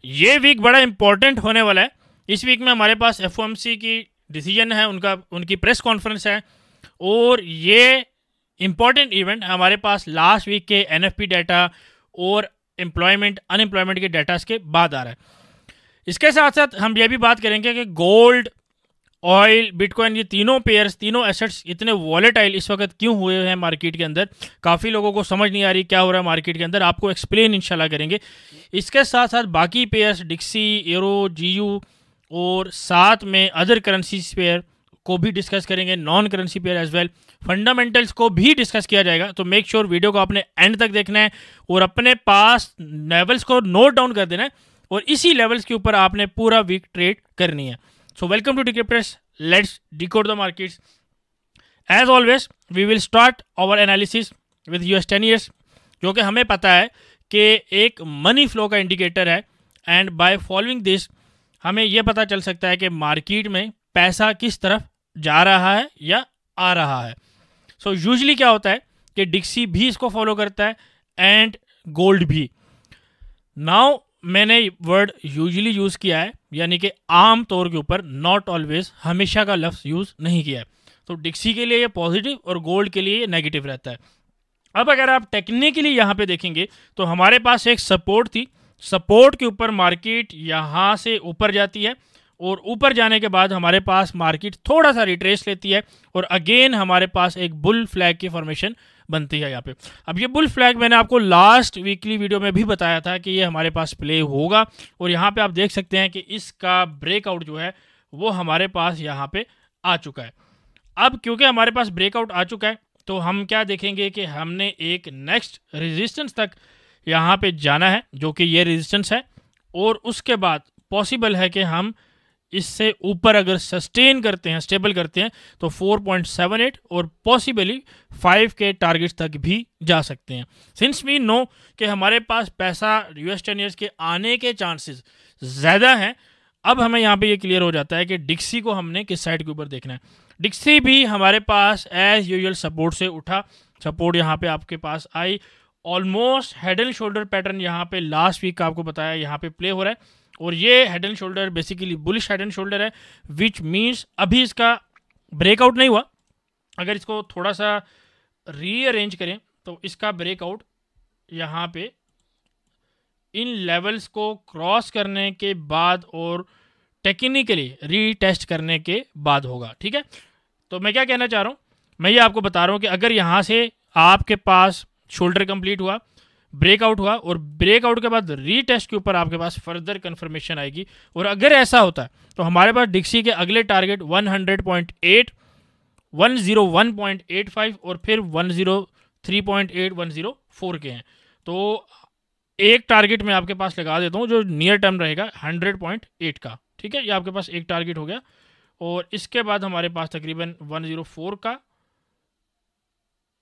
ये वीक बड़ा इंपॉर्टेंट होने वाला है। इस वीक में हमारे पास एफओएमसी की डिसीजन है, उनकी प्रेस कॉन्फ्रेंस है, और ये इंपॉर्टेंट इवेंट हमारे पास लास्ट वीक के एनएफपी डाटा और एम्प्लॉयमेंट अनएम्प्लॉयमेंट के डाटा के बाद आ रहा है। इसके साथ साथ हम ये भी बात करेंगे कि गोल्ड, ऑयल, बिटकॉइन, ये तीनों पेयर्स, तीनों एसेट्स इतने वॉलेटाइल इस वक्त क्यों हुए हैं मार्केट के अंदर। काफ़ी लोगों को समझ नहीं आ रही क्या हो रहा है मार्केट के अंदर, आपको एक्सप्लेन इंशाल्लाह करेंगे। इसके साथ साथ बाकी पेयर्स डिक्सी, यूरो, जीयू और साथ में अदर करेंसी पेयर को भी डिस्कस करेंगे, non currency pair as well. Fundamentals को भी डिस्कस किया जाएगा। तो मेक श्योर वीडियो को आपने एंड तक देखना है और अपने पास लेवल्स को नोट डाउन कर देना है, और इसी लेवल्स के ऊपर आपने पूरा वीक ट्रेड करनी है। So welcome to Decryptors. Let's decode the markets. As always, we will start our analysis with US 10 years, जो कि हमें पता है कि एक मनी फ्लो का इंडिकेटर है, एंड बाय फॉलोइंग दिस हमें यह पता चल सकता है कि मार्केट में पैसा किस तरफ जा रहा है या आ रहा है। सो यूजली क्या होता है कि डिक्सी भी इसको फॉलो करता है एंड गोल्ड भी। नाउ मैंने वर्ड यूजुअली यूज़ किया है, यानी कि आम तौर के ऊपर, नॉट ऑलवेज, हमेशा का लफ्ज़ यूज़ नहीं किया है। तो डिक्सी के लिए ये पॉजिटिव और गोल्ड के लिए ये नेगेटिव रहता है। अब अगर आप टेक्निकली यहाँ पे देखेंगे तो हमारे पास एक सपोर्ट थी, सपोर्ट के ऊपर मार्केट यहाँ से ऊपर जाती है, और ऊपर जाने के बाद हमारे पास मार्केट थोड़ा सा रिट्रेस लेती है, और अगेन हमारे पास एक बुल फ्लैग की फॉर्मेशन बनती है यहाँ पे। अब ये बुल फ्लैग मैंने आपको लास्ट वीकली वीडियो में भी बताया था कि ये हमारे पास प्ले होगा, और यहाँ पे आप देख सकते हैं कि इसका ब्रेकआउट जो है वो हमारे पास यहाँ पे आ चुका है। अब क्योंकि हमारे पास ब्रेकआउट आ चुका है तो हम क्या देखेंगे कि हमने एक नेक्स्ट रेजिस्टेंस तक यहाँ पे जाना है, जो कि ये रेजिस्टेंस है, और उसके बाद पॉसिबल है कि हम इससे ऊपर अगर सस्टेन करते हैं, स्टेबल करते हैं, तो 4.78 और पॉसिबली 5 के टारगेट्स तक भी जा सकते हैं। सिंस वी नो कि हमारे पास पैसा US 10 ईयर्स के आने के चांसेस ज़्यादा हैं, अब हमें यहाँ पे ये क्लियर हो जाता है कि डिक्सी को हमने किस साइड के ऊपर देखना है। डिक्सी भी हमारे पास एज यूजुअल सपोर्ट से उठा, सपोर्ट यहाँ पे आपके पास आई, almost head and shoulder pattern यहाँ पे लास्ट वीक का आपको बताया यहाँ पे प्ले हो रहा है, और ये head and shoulder basically bullish head and shoulder है, विच मीन्स अभी इसका ब्रेकआउट नहीं हुआ। अगर इसको थोड़ा सा रीअरेंज करें तो इसका ब्रेकआउट यहाँ पे इन लेवल्स को क्रॉस करने के बाद और टेक्निकली रीटेस्ट करने के बाद होगा। ठीक है, तो मैं क्या कहना चाह रहा हूँ, मैं ये आपको बता रहा हूँ कि अगर यहाँ से आपके पास शोल्डर कंप्लीट हुआ, ब्रेकआउट हुआ, और ब्रेकआउट के बाद रीटेस्ट के ऊपर आपके पास फर्दर कंफर्मेशन आएगी, और अगर ऐसा होता है तो हमारे पास डिक्सी के अगले टारगेट 100.8, 101.85 और फिर 103.8, 104 के हैं। तो एक टारगेट मैं आपके पास लगा देता हूँ जो नियर टर्म रहेगा 100.8 का। ठीक है, ये आपके पास एक टारगेट हो गया, और इसके बाद हमारे पास तकरीबन 104 का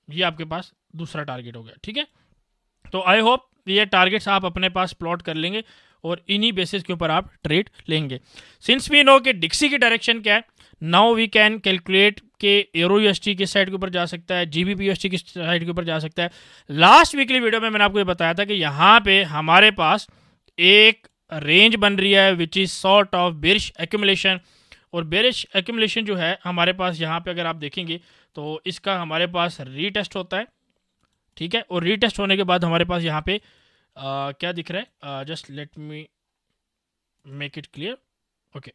ये आपके पास दूसरा टारगेट हो गया। ठीक है, तो आई होप ये टारगेट्स आप अपने पास प्लॉट कर लेंगे और इन्हीं बेसिस के ऊपर आप ट्रेड लेंगे। सिंस वी नो कि डिक्सी की डायरेक्शन क्या है, नाउ वी कैन कैलकुलेट के यूरो यूएसटी किस साइड के ऊपर जा सकता है, जीबीपी यूएसटी किस साइड के ऊपर जा सकता है। लास्ट वीकली वीडियो में मैंने आपको ये बताया था कि यहाँ पे हमारे पास एक रेंज बन रही है which is sort of bearish accumulation, और बेरिश एक्यूमुलेशन जो है हमारे पास यहाँ पे अगर आप देखेंगे तो इसका हमारे पास रीटेस्ट होता है। ठीक है, और रीटेस्ट होने के बाद हमारे पास यहाँ पे क्या दिख रहा है, just let me make it clear. Okay,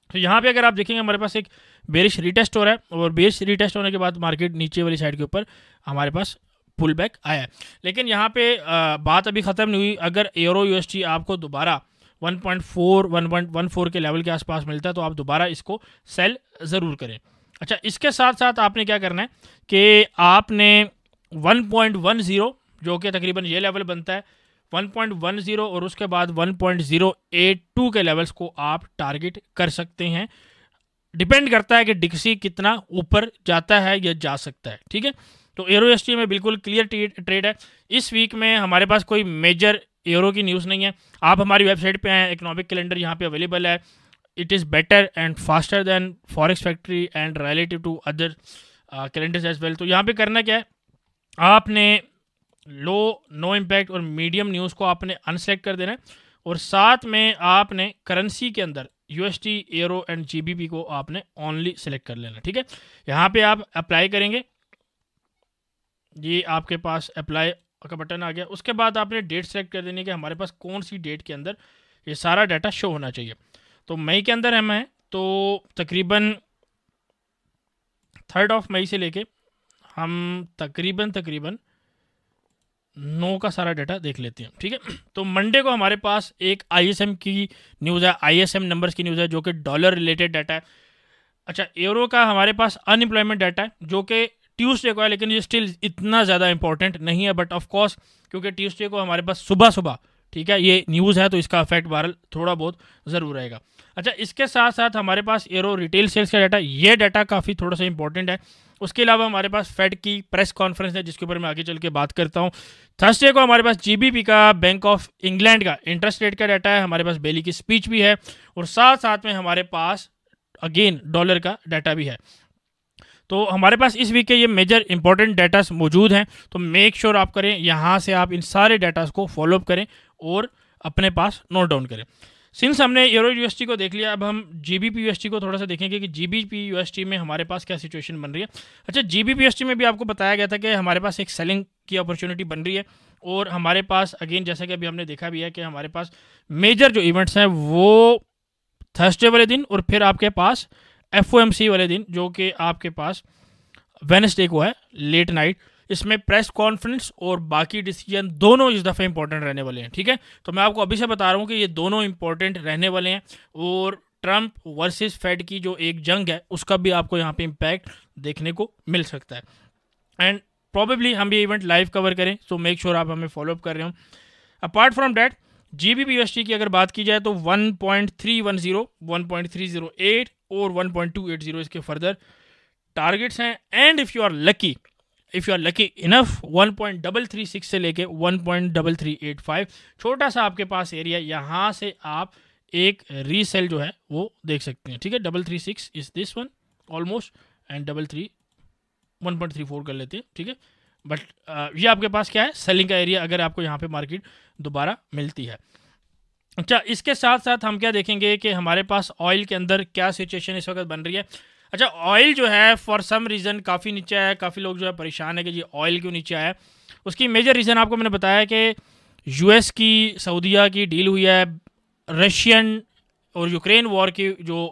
तो यहाँ पे अगर आप देखेंगे हमारे पास एक बेरिश रीटेस्ट हो रहा है, और बेरिश रीटेस्ट होने के बाद मार्केट नीचे वाली साइड के ऊपर हमारे पास पुल बैक आया है। लेकिन यहाँ पे बात अभी ख़त्म नहीं हुई। अगर यूरो यूएसटी आपको दोबारा 1.4, 1.14 के लेवल के आसपास मिलता है तो आप दोबारा इसको सेल ज़रूर करें। अच्छा, इसके साथ साथ आपने क्या करना है कि आपने 1.10 जो कि तकरीबन ये लेवल बनता है 1.10, और उसके बाद 1.082 के लेवल्स को आप टारगेट कर सकते हैं। डिपेंड करता है कि डिक्सी कितना ऊपर जाता है या जा सकता है। ठीक है, तो यूरो यूएसटी में बिल्कुल क्लियर ट्रेड है। इस वीक में हमारे पास कोई मेजर यूरो की न्यूज़ नहीं है। आप हमारी वेबसाइट पे हैं, इकोनॉमिक कैलेंडर यहाँ पे अवेलेबल है। It is better and faster than forex factory and relative to other calendars as well. तो यहाँ पे करना क्या है, आपने लो, नो इम्पैक्ट और मीडियम न्यूज़ को आपने अनसेलेक्ट कर देना है, और साथ में आपने करेंसी के अंदर USD, यूरो एंड GBP को आपने ओनली सेलेक्ट कर लेना, ठीक है। यहाँ पे आप अप्लाई करेंगे, ये आपके पास अप्लाई का बटन आ गया। उसके बाद आपने डेट सेलेक्ट कर देनी है कि हमारे पास कौन सी डेट के अंदर ये सारा डाटा शो होना चाहिए। तो मई के अंदर हम हैं, तो तकरीबन 3 मई से लेके हम तकरीबन 9 का सारा डाटा देख लेते हैं, ठीक है। तो मंडे को हमारे पास एक ISM की न्यूज़ है, ISM नंबर्स की न्यूज़ है जो कि डॉलर रिलेटेड डाटा है। अच्छा, यूरो का हमारे पास अनएम्प्लॉयमेंट डाटा है जो कि ट्यूसडे को है, लेकिन ये स्टिल इतना ज़्यादा इंपॉर्टेंट नहीं है, बट ऑफ कोर्स क्योंकि ट्यूसडे को हमारे पास सुबह, ठीक है, ये न्यूज़ है तो इसका इफेक्ट बहरहाल थोड़ा बहुत ज़रूर रहेगा। अच्छा, इसके साथ साथ हमारे पास यूरो रिटेल सेल्स का डाटा, ये डाटा काफ़ी थोड़ा सा इंपॉर्टेंट है। उसके अलावा हमारे पास फेड की प्रेस कॉन्फ्रेंस है जिसके ऊपर मैं आगे चल के बात करता हूँ। थर्सडे को हमारे पास GBP का, बैंक ऑफ इंग्लैंड का इंटरेस्ट रेट का डाटा है, हमारे पास बेली की स्पीच भी है, और साथ साथ में हमारे पास अगेन डॉलर का डाटा भी है। तो हमारे पास इस वीक के ये मेजर इंपॉर्टेंट डाटास मौजूद हैं, तो मेक श्योर आप करें, यहाँ से आप इन सारे डाटास को फॉलोअप करें और अपने पास नोट डाउन करें। सिंस हमने यूरो USD को देख लिया, अब हम GBP USD को थोड़ा सा देखेंगे कि GBP USD में हमारे पास क्या सिचुएशन बन रही है। अच्छा, GBP USD में भी आपको बताया गया था कि हमारे पास एक सेलिंग की अपॉर्चुनिटी बन रही है, और हमारे पास अगेन जैसा कि अभी हमने देखा भी है कि हमारे पास मेजर जो इवेंट्स हैं वो थर्सडे वाले दिन, और फिर आपके पास FOMC वाले दिन जो कि आपके पास वेडनेसडे को है लेट नाइट। इसमें प्रेस कॉन्फ्रेंस और बाकी डिसीजन दोनों इस दफ़े इंपॉर्टेंट रहने वाले हैं, ठीक है। तो मैं आपको अभी से बता रहा हूँ कि ये दोनों इंपॉर्टेंट रहने वाले हैं, और ट्रंप वर्सेस फेड की जो एक जंग है उसका भी आपको यहाँ पे इम्पैक्ट देखने को मिल सकता है। एंड प्रॉबेबली हम ये इवेंट लाइव कवर करें, सो मेक श्योर आप हमें फॉलोअप कर रहे हो। Apart from that GBP USD की अगर बात की जाए तो 1.310, 1.308 और 1.280 इसके फर्दर टारगेट्स हैं। And if you are lucky enough 1.336 से लेके 1.3385 छोटा सा आपके पास एरिया, यहाँ से आप एक रीसेल जो है वो देख सकते हैं, ठीक है। 336 is this one almost, and 1.34 कर लेते हैं, ठीक है। बट ये आपके पास क्या है, सेलिंग का एरिया अगर आपको यहाँ पे मार्केट दोबारा मिलती है। अच्छा, इसके साथ साथ हम क्या देखेंगे कि हमारे पास ऑयल के अंदर क्या सिचुएशन इस वक्त बन रही है। अच्छा, ऑयल जो है फॉर सम रीज़न काफ़ी नीचे आया है, काफ़ी लोग जो है परेशान है कि जी ऑयल क्यों नीचे आया है। उसकी मेजर रीज़न आपको मैंने बताया कि US की, सऊदीया की डील हुई है, रशियन और यूक्रेन वॉर की जो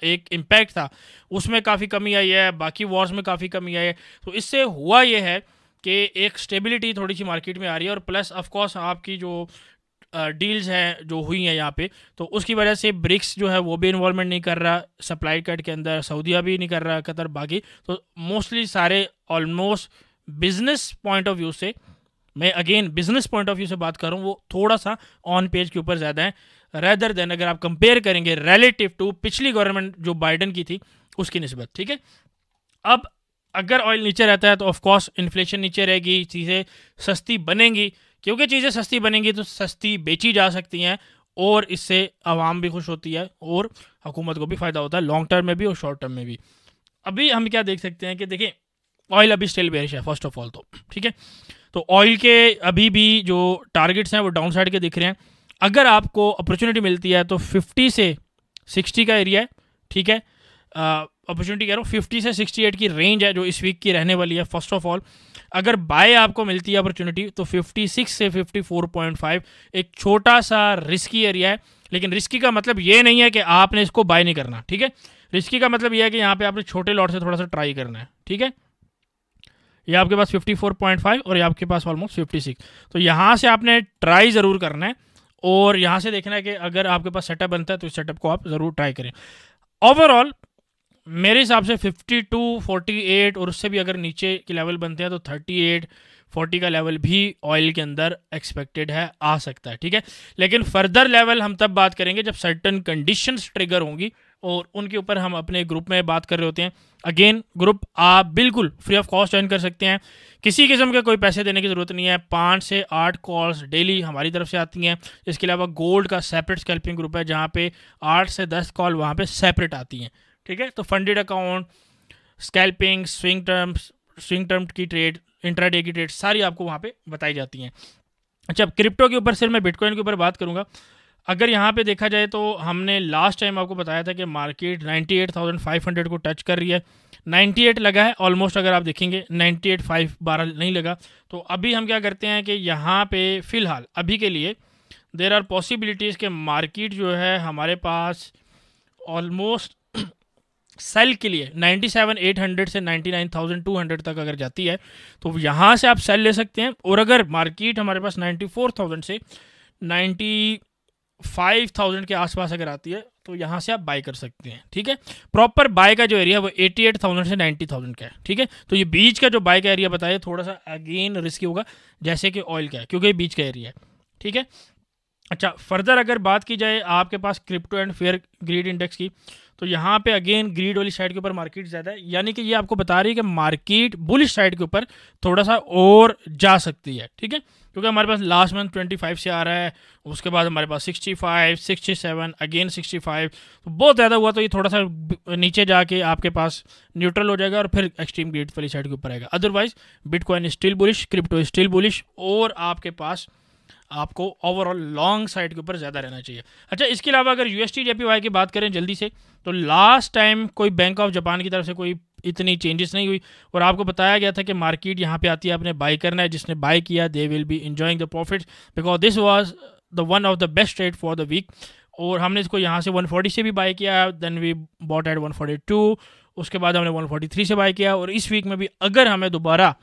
एक इम्पैक्ट था उसमें काफ़ी कमी आई है, बाकी वॉर्स में काफ़ी कमी आई है। तो इससे हुआ ये है कि एक स्टेबिलिटी थोड़ी सी मार्केट में आ रही है, और प्लस ऑफकोर्स आपकी जो डील्स हैं जो हुई हैं यहाँ पे, तो उसकी वजह से ब्रिक्स जो है वो भी इन्वॉल्वमेंट नहीं कर रहा सप्लाई कट के अंदर, सऊदीया भी नहीं कर रहा, कतर, बाकी तो मोस्टली सारे almost business point of view से, मैं again business point of view से बात कर रहा हूँ, वो थोड़ा सा ऑन पेज के ऊपर ज़्यादा है रेदर देन अगर आप कंपेयर करेंगे रिलेटिव टू पिछली गवर्नमेंट जो बाइडन की थी उसकी निस्बत, ठीक है। अब अगर ऑयल नीचे रहता है तो ऑफकोर्स इन्फ्लेशन नीचे रहेगी, चीज़ें सस्ती बनेंगी, क्योंकि चीज़ें सस्ती बनेंगी तो सस्ती बेची जा सकती हैं, और इससे आवाम भी खुश होती है और हुकूमत को भी फ़ायदा होता है लॉन्ग टर्म में भी और शॉर्ट टर्म में भी। अभी हम क्या देख सकते हैं कि देखिए ऑयल अभी स्टिल बेरिश है फर्स्ट ऑफ ऑल, तो ठीक है। तो ऑयल के अभी भी जो टारगेट्स हैं वो डाउन साइड के दिख रहे हैं। अगर आपको अपॉर्चुनिटी मिलती है तो 50 से 60 का एरिया है, ठीक है। अपॉर्चुनिटी कह रहा हूँ 50 से 68 की रेंज है जो इस वीक की रहने वाली है फर्स्ट ऑफ ऑल। अगर बाय आपको मिलती है अपॉर्चुनिटी तो 56 से 54.5 एक छोटा सा रिस्की एरिया है, लेकिन रिस्की का मतलब ये नहीं है कि आपने इसको बाय नहीं करना, ठीक है। रिस्की का मतलब ये है कि यहाँ पे आपने छोटे लॉट से थोड़ा सा ट्राई करना है, ठीक है। ये आपके पास 54.5 और ये आपके पास ऑलमोस्ट 56, तो यहाँ से आपने ट्राई ज़रूर करना है, और यहाँ से देखना है कि अगर आपके पास सेटअप बनता है तो इस सेटअप को आप ज़रूर ट्राई करें। ओवरऑल मेरे हिसाब से 52, 48 और उससे भी अगर नीचे के लेवल बनते हैं तो 38, 40 का लेवल भी ऑयल के अंदर एक्सपेक्टेड है, आ सकता है, ठीक है। लेकिन फर्दर लेवल हम तब बात करेंगे जब सर्टन कंडीशंस ट्रिगर होंगी, और उनके ऊपर हम अपने ग्रुप में बात कर रहे होते हैं। अगेन ग्रुप आप बिल्कुल फ्री ऑफ कॉस्ट ज्वाइन कर सकते हैं, किसी किस्म के कोई पैसे देने की ज़रूरत नहीं है। 5 से 8 कॉल्स डेली हमारी तरफ से आती हैं। इसके अलावा गोल्ड का सेपरेट स्कैल्पिंग ग्रुप है जहाँ पे 8 से 10 कॉल वहाँ पे सेपरेट आती हैं, ठीक है। तो funded account, scalping, swing term की ट्रेड, इंट्राडे की ट्रेड सारी आपको वहाँ पे बताई जाती हैं। अच्छा, क्रिप्टो के ऊपर सिर्फ मैं बिटकॉइन के ऊपर बात करूँगा। अगर यहाँ पे देखा जाए तो हमने लास्ट टाइम आपको बताया था कि मार्केट 98,500 को टच कर रही है, 98 लगा है ऑलमोस्ट। अगर आप देखेंगे 98,512 नहीं लगा। तो अभी हम क्या करते हैं कि यहाँ पे फ़िलहाल अभी के लिए देर आर पॉसिबिलिटीज़ के मार्केट जो है हमारे पास ऑलमोस्ट सेल के लिए 97,800 से 99,200 तक अगर जाती है तो यहाँ से आप सेल ले सकते हैं। और अगर मार्केट हमारे पास 94,000 से 95,000 के आसपास अगर आती है तो यहाँ से आप बाय कर सकते हैं। ठीक है, प्रॉपर बाय का जो एरिया वो 88,000 से 90,000 का है। ठीक है, तो ये बीच का जो बाय का एरिया बताया थोड़ा सा अगेन रिस्की होगा जैसे कि ऑयल का है, क्योंकि ये बीच का एरिया है। ठीक है, अच्छा फर्दर अगर बात की जाए आपके पास crypto and fear greed index की, तो यहाँ पे अगेन ग्रीड वाली साइड के ऊपर मार्केट ज़्यादा है, यानी कि ये आपको बता रही है कि मार्केट बुलिश साइड के ऊपर थोड़ा सा और जा सकती है। ठीक है, क्योंकि हमारे पास लास्ट मंथ 25 से आ रहा है, उसके बाद हमारे पास 65, 67, अगेन 65, तो बहुत ज़्यादा हुआ तो ये थोड़ा सा नीचे जाके आपके पास न्यूट्रल हो जाएगा और फिर एक्सट्रीम ग्रीड वाली साइड के ऊपर आएगा। Otherwise bitcoin still bullish, crypto still bullish, और आपके पास आपको ओवरऑल लॉन्ग साइड के ऊपर ज़्यादा रहना चाहिए। अच्छा, इसके अलावा अगर यूएसटी जेपीवाई की बात करें जल्दी से, तो लास्ट टाइम कोई बैंक ऑफ जापान की तरफ से कोई इतनी चेंजेस नहीं हुई और आपको बताया गया था कि मार्केट यहाँ पे आती है, आपने बाय करना है, जिसने बाय किया they will be enjoying the profits because this was the one of the best trade for the week. और हमने इसको यहाँ से 140 से भी बाय किया, देन वी बॉट एट 142, उसके बाद हमने 143 से बाय किया, और इस वीक में भी अगर हमें दोबारा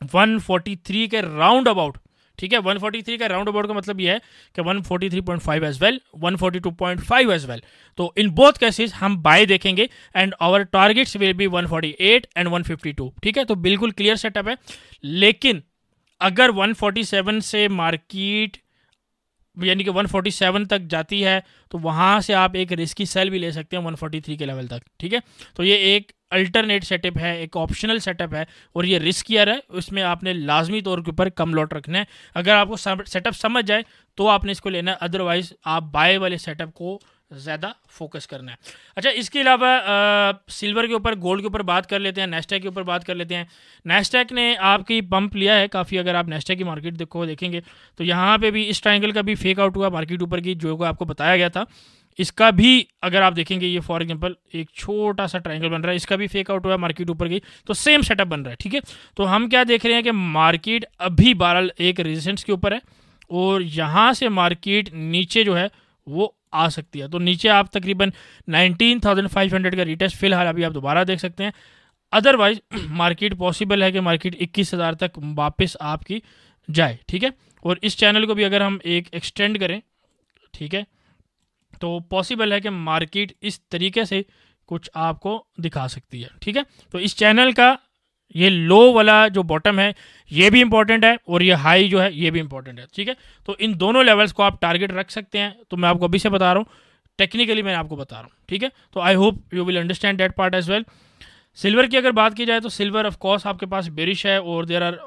143 के राउंड अबाउट, ठीक है, 143 का राउंड अबाउट का मतलब ये है कि 143.5 एज वेल, 142.5 एज वेल, तो इन बोथ केसेस हम बाय देखेंगे and our targets will be 148 and 152। ठीक है, तो बिल्कुल क्लियर सेटअप है। लेकिन अगर 147 से मार्केट यानी कि 147 तक जाती है तो वहाँ से आप एक रिस्की सेल भी ले सकते हैं 143 के लेवल तक। ठीक है, तो ये एक अल्टरनेट सेटअप है, एक ऑप्शनल सेटअप है और ये रिस्कियर है, उसमें आपने लाजमी तौर के ऊपर कम लॉट रखना है। अगर आपको सेटअप समझ जाए तो आपने इसको लेना है, अदरवाइज आप बाय वाले सेटअप को ज़्यादा फोकस करना है। अच्छा, इसके अलावा सिल्वर के ऊपर, गोल्ड के ऊपर बात कर लेते हैं, नेस्डैक के ऊपर बात कर लेते हैं। नेस्डैक ने आपकी पंप लिया है काफ़ी, अगर आप नेस्डैक की मार्केट देखेंगे तो यहाँ पे भी इस ट्रायंगल का भी फेक आउट हुआ मार्केट ऊपर की, जो आपको बताया गया था। इसका भी अगर आप देखेंगे, ये फॉर एग्जांपल एक छोटा सा ट्रायंगल बन रहा है, इसका भी फेक आउट हुआ है मार्केट ऊपर की, तो सेम सेटअप बन रहा है। ठीक है, तो हम क्या देख रहे हैं कि मार्केट अभी बहरहाल एक रेजिस्टेंस के ऊपर है और यहाँ से मार्केट नीचे जो है वो आ सकती है। तो नीचे आप तकरीबन 19,500 का रिटेस्ट फिलहाल अभी आप दोबारा देख सकते हैं। अदरवाइज मार्केट पॉसिबल है कि मार्केट 21,000 तक वापस आपकी जाए। ठीक है, और इस चैनल को भी अगर हम एक एक्सटेंड करें, ठीक है, तो पॉसिबल है कि मार्केट इस तरीके से कुछ आपको दिखा सकती है। ठीक है, तो इस चैनल का ये लो वाला जो बॉटम है ये भी इंपॉर्टेंट है और ये हाई जो है ये भी इंपॉर्टेंट है। ठीक है, तो इन दोनों लेवल्स को आप टारगेट रख सकते हैं। तो मैं आपको अभी से बता रहा हूँ, टेक्निकली मैं आपको बता रहा हूँ। ठीक है, तो I hope you will understand that part as well. Silver की अगर बात की जाए तो सिल्वर ऑफ कोर्स आपके पास बेरिश है और देयर आर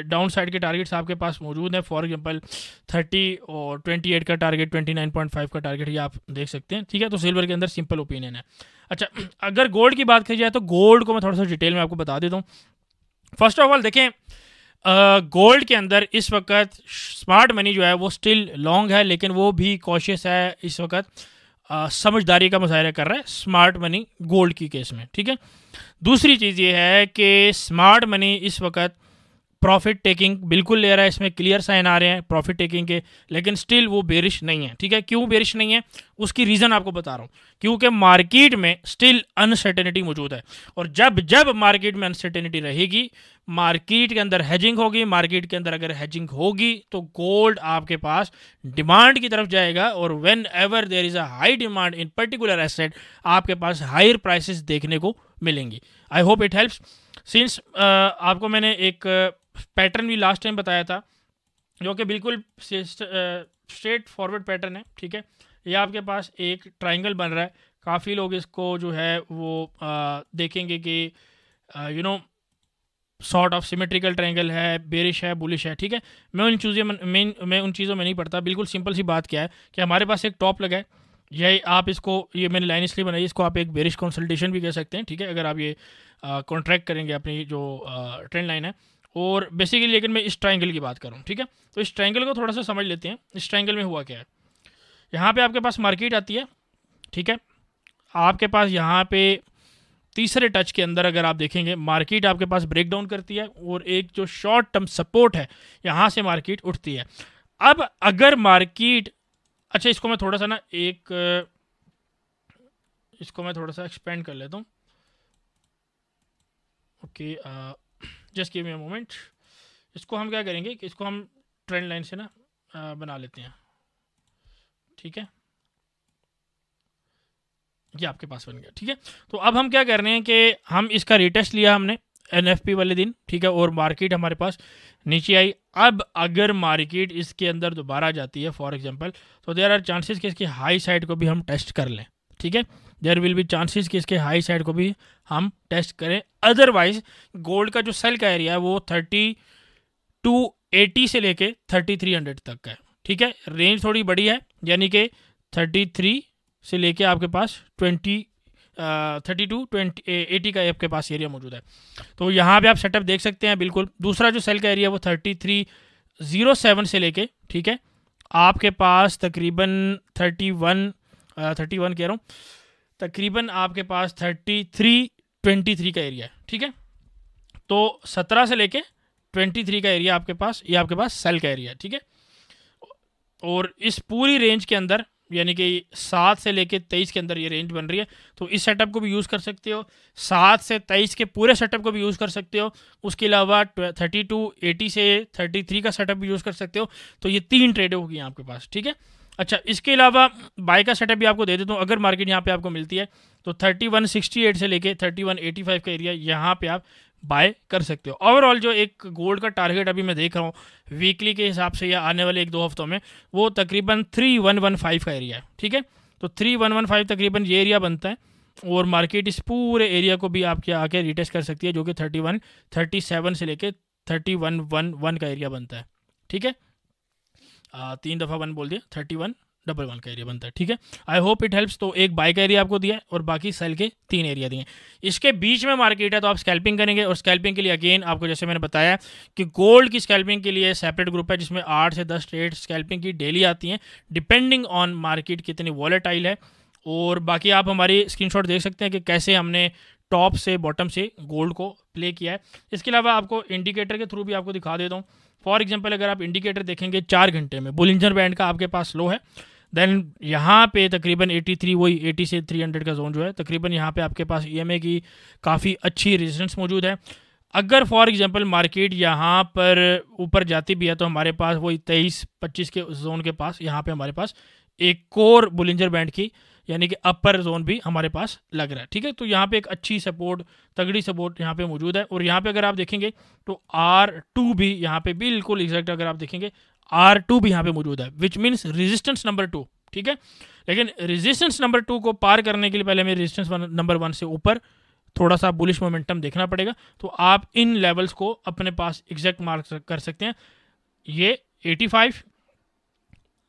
डाउन साइड के टारगेट्स आपके पास मौजूद हैं। फॉर एग्जांपल 30 और 28 का टारगेट, 29.5 का टारगेट, ये आप देख सकते हैं। ठीक है, तो सिल्वर के अंदर सिंपल ओपिनियन है। अच्छा, अगर गोल्ड की बात की जाए तो गोल्ड को मैं थोड़ा सा डिटेल में आपको बता देता हूँ। फर्स्ट ऑफ ऑल देखें, गोल्ड के अंदर इस वक्त स्मार्ट मनी जो है वो स्टिल लॉन्ग है, लेकिन वो भी कॉशियस है इस वक्त, समझदारी का मुजाहरा कर रहा है स्मार्ट मनी गोल्ड की केस में। ठीक है, दूसरी चीज़ ये है कि स्मार्ट मनी इस वक्त प्रॉफिट टेकिंग बिल्कुल ले रहा है, इसमें क्लियर साइन आ रहे हैं प्रॉफिट टेकिंग के, लेकिन स्टिल वो बेरिश नहीं है। ठीक है, क्यों बेरिश नहीं है उसकी रीज़न आपको बता रहा हूँ, क्योंकि मार्केट में स्टिल अनसर्टेनिटी मौजूद है और जब जब मार्केट में अनसर्टेनिटी रहेगी, मार्केट के अंदर हेजिंग होगी, मार्केट के अंदर अगर हेजिंग होगी तो गोल्ड आपके पास डिमांड की तरफ जाएगा और whenever there is a high demand in particular asset, आपके पास हायर प्राइसेस देखने को मिलेंगी। I hope it helps. Since आपको मैंने एक पैटर्न भी लास्ट टाइम बताया था जो कि बिल्कुल स्ट्रेट फॉरवर्ड पैटर्न है। ठीक है, ये आपके पास एक ट्रायंगल बन रहा है, काफ़ी लोग इसको जो है वो देखेंगे कि you know sort of symmetrical triangle है, बेरिश है, बुलिश है। ठीक है, मैं उन चीज़ों में नहीं पढ़ता। बिल्कुल सिंपल सी बात क्या है कि हमारे पास एक टॉप लगा है, ये आप इसको, ये मैंने लाइन इसलिए बनाई, इसको आप एक बेरिश कंसल्टेशन भी कह सकते हैं। ठीक है, अगर आप ये कॉन्ट्रैक्ट करेंगे अपनी जो ट्रेंड लाइन है, और बेसिकली लेकिन मैं इस ट्रायंगल की बात कर रहा हूँ। ठीक है, तो इस ट्रायंगल को थोड़ा सा समझ लेते हैं। इस ट्रायंगल में हुआ क्या है, यहाँ पे आपके पास मार्केट आती है, ठीक है। आपके पास यहाँ पे तीसरे टच के अंदर अगर आप देखेंगे मार्केट आपके पास ब्रेक डाउन करती है और एक जो शॉर्ट टर्म सपोर्ट है यहाँ से मार्केट उठती है। अब अगर मार्केट, अच्छा इसको मैं थोड़ा सा ना इसको मैं थोड़ा सा एक्सपेंड कर लेता हूँ। Okay, just give me a moment. इसको हम क्या करेंगे कि इसको हम ट्रेंड लाइन से ना बना लेते हैं, ठीक है। ये आपके पास बन गया, ठीक है। तो अब हम क्या कर रहे हैं कि हम इसका रिटेस्ट लिया हमने एनएफपी वाले दिन, ठीक है, और मार्केट हमारे पास नीचे आई। अब अगर मार्केट इसके अंदर दोबारा जाती है फॉर एग्जांपल, तो देयर आर चांसेस कि इसकी हाई साइड को भी हम टेस्ट कर लें, ठीक है। देयर विल बी चांसेस कि इसके हाई साइड को भी हम टेस्ट करें। अदरवाइज गोल्ड का जो सेल का एरिया है वो 3280 से लेके 3300 तक का है, ठीक है। रेंज थोड़ी बड़ी है, यानी कि 33 से लेके आपके पास 32-80 का आपके पास एरिया मौजूद है। तो यहाँ पे आप सेटअप देख सकते हैं बिल्कुल। दूसरा जो सेल का एरिया वो 3307 से लेके, ठीक है, आपके पास तकरीबन 31 कह रहा हूँ, तकरीबन आपके पास 3323 का एरिया है, ठीक है। तो 17 से लेके 23 का एरिया आपके पास, ये आपके पास सेल का एरिया है, ठीक है। और इस पूरी रेंज के अंदर यानी कि 7 से लेके 23 के अंदर ये रेंज बन रही है। तो इस सेटअप को भी यूज़ कर सकते हो, 7 से 23 के पूरे सेटअप को भी यूज़ कर सकते हो। उसके अलावा 3280 से 33 का सेटअप भी यूज़ कर सकते हो। तो ये 3 ट्रेड होगी आपके पास, ठीक है। अच्छा, इसके अलावा बाय का सेटअप भी आपको दे देता हूँ। अगर मार्केट यहाँ पे आपको मिलती है तो 3168 से लेके 3185 का एरिया यहाँ पे आप बाय कर सकते हो। ओवरऑल जो एक गोल्ड का टारगेट अभी मैं देख रहा हूँ वीकली के हिसाब से या आने वाले 1-2 हफ्तों में, वो तकरीबन 3115 का एरिया है, ठीक है। तो 3115 तकरीबन ये एरिया बनता है और मार्केट इस पूरे एरिया को भी आपके आके रिटेस्ट कर सकती है, जो कि 3137 से लेके 3111 का एरिया बनता है, ठीक है। 3 दफ़ा 1 बोल दिया, 3111 का एरिया बनता है, ठीक है। आई होप इट हेल्प्स। तो एक बाय का एरिया आपको दिया है और बाकी सेल के 3 एरिया दिए। इसके बीच में मार्केट है तो आप स्कैल्पिंग करेंगे, और स्कैल्पिंग के लिए अगेन आपको जैसे मैंने बताया कि गोल्ड की स्कैल्पिंग के लिए सेपरेट ग्रुप है जिसमें 8 से 10 ट्रेड स्कैल्पिंग की डेली आती हैं, डिपेंडिंग ऑन मार्केट कितनी वॉलेटाइल है। और बाकी आप हमारी स्क्रीनशॉट देख सकते हैं कि कैसे हमने टॉप से बॉटम से गोल्ड को प्ले किया है। इसके अलावा आपको इंडिकेटर के थ्रू भी आपको दिखा देता हूँ। फॉर एग्जांपल अगर आप इंडिकेटर देखेंगे 4 घंटे में बोलिंजर बैंड का आपके पास लो है, देन यहाँ पे तकरीबन 83 वही 80 से 300 का जोन जो है, तकरीबन यहाँ पे आपके पास EMA की काफ़ी अच्छी रेजिस्टेंस मौजूद है। अगर फॉर एग्जांपल मार्केट यहाँ पर ऊपर जाती भी है तो हमारे पास वही 23-25 के जोन के पास यहाँ पे हमारे पास एक कोर बोलिंजर बैंड की यानी कि अपर जोन भी हमारे पास लग रहा है, ठीक है। तो यहाँ पे एक अच्छी सपोर्ट, तगड़ी सपोर्ट यहाँ पे मौजूद है। और यहाँ पे अगर आप देखेंगे तो R2 भी यहाँ पे बिल्कुल एग्जैक्ट अगर आप देखेंगे R2 भी यहाँ पे मौजूद है, विच मीन्स रेजिस्टेंस नंबर 2, ठीक है। लेकिन रेजिस्टेंस नंबर 2 को पार करने के लिए पहले हमें रेजिस्टेंस नंबर 1 से ऊपर थोड़ा सा बुलिश मोमेंटम देखना पड़ेगा। तो आप इन लेवल्स को अपने पास एग्जैक्ट मार्क कर सकते हैं, ये 85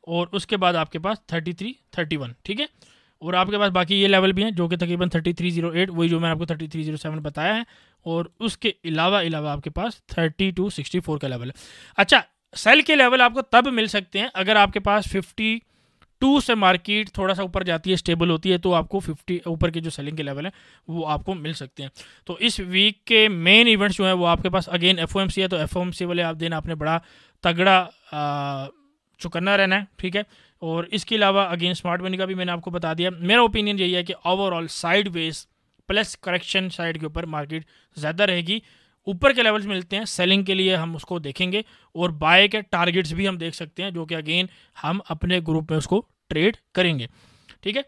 और उसके बाद आपके पास 33-31, ठीक है। और आपके पास बाकी ये लेवल भी हैं जो कि तकरीबन 3308 वही जो मैंने आपको 3307 बताया है, और उसके अलावा आपके पास 3264 का लेवल है। अच्छा, सेल के लेवल आपको तब मिल सकते हैं अगर आपके पास 52 से मार्केट थोड़ा सा ऊपर जाती है, स्टेबल होती है, तो आपको 50 ऊपर के जो सेलिंग के लेवल है वो आपको मिल सकते हैं। तो इस वीक के मेन इवेंट्स जो है वो आपके पास अगेन FOMC है, तो FOMC वाले आप दिन आपने बड़ा तगड़ा चुकन्ना रहना है, ठीक है। और इसके अलावा अगेन स्मार्ट मनी का भी मैंने आपको बता दिया। मेरा ओपिनियन यही है कि overall sideways plus correction side के ऊपर मार्केट ज़्यादा रहेगी। ऊपर के लेवल्स मिलते हैं सेलिंग के लिए, हम उसको देखेंगे, और बाय के टारगेट्स भी हम देख सकते हैं जो कि अगेन हम अपने ग्रुप में उसको ट्रेड करेंगे, ठीक है।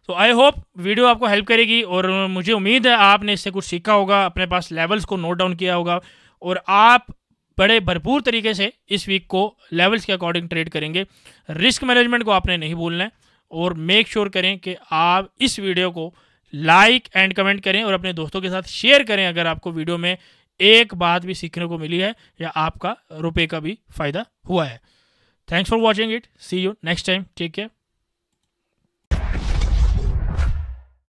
तो आई होप वीडियो आपको हेल्प करेगी, और मुझे उम्मीद है आपने इससे कुछ सीखा होगा, अपने पास लेवल्स को नोट डाउन किया होगा, और आप बड़े भरपूर तरीके से इस वीक को लेवल्स के अकॉर्डिंग ट्रेड करेंगे। रिस्क मैनेजमेंट को आपने नहीं भूलना है, और मेक श्योर करें कि आप इस वीडियो को लाइक एंड कमेंट करें और अपने दोस्तों के साथ शेयर करें अगर आपको वीडियो में एक बात भी सीखने को मिली है या आपका रुपए का भी फ़ायदा हुआ है। Thanks for watching it, see you next time, take care.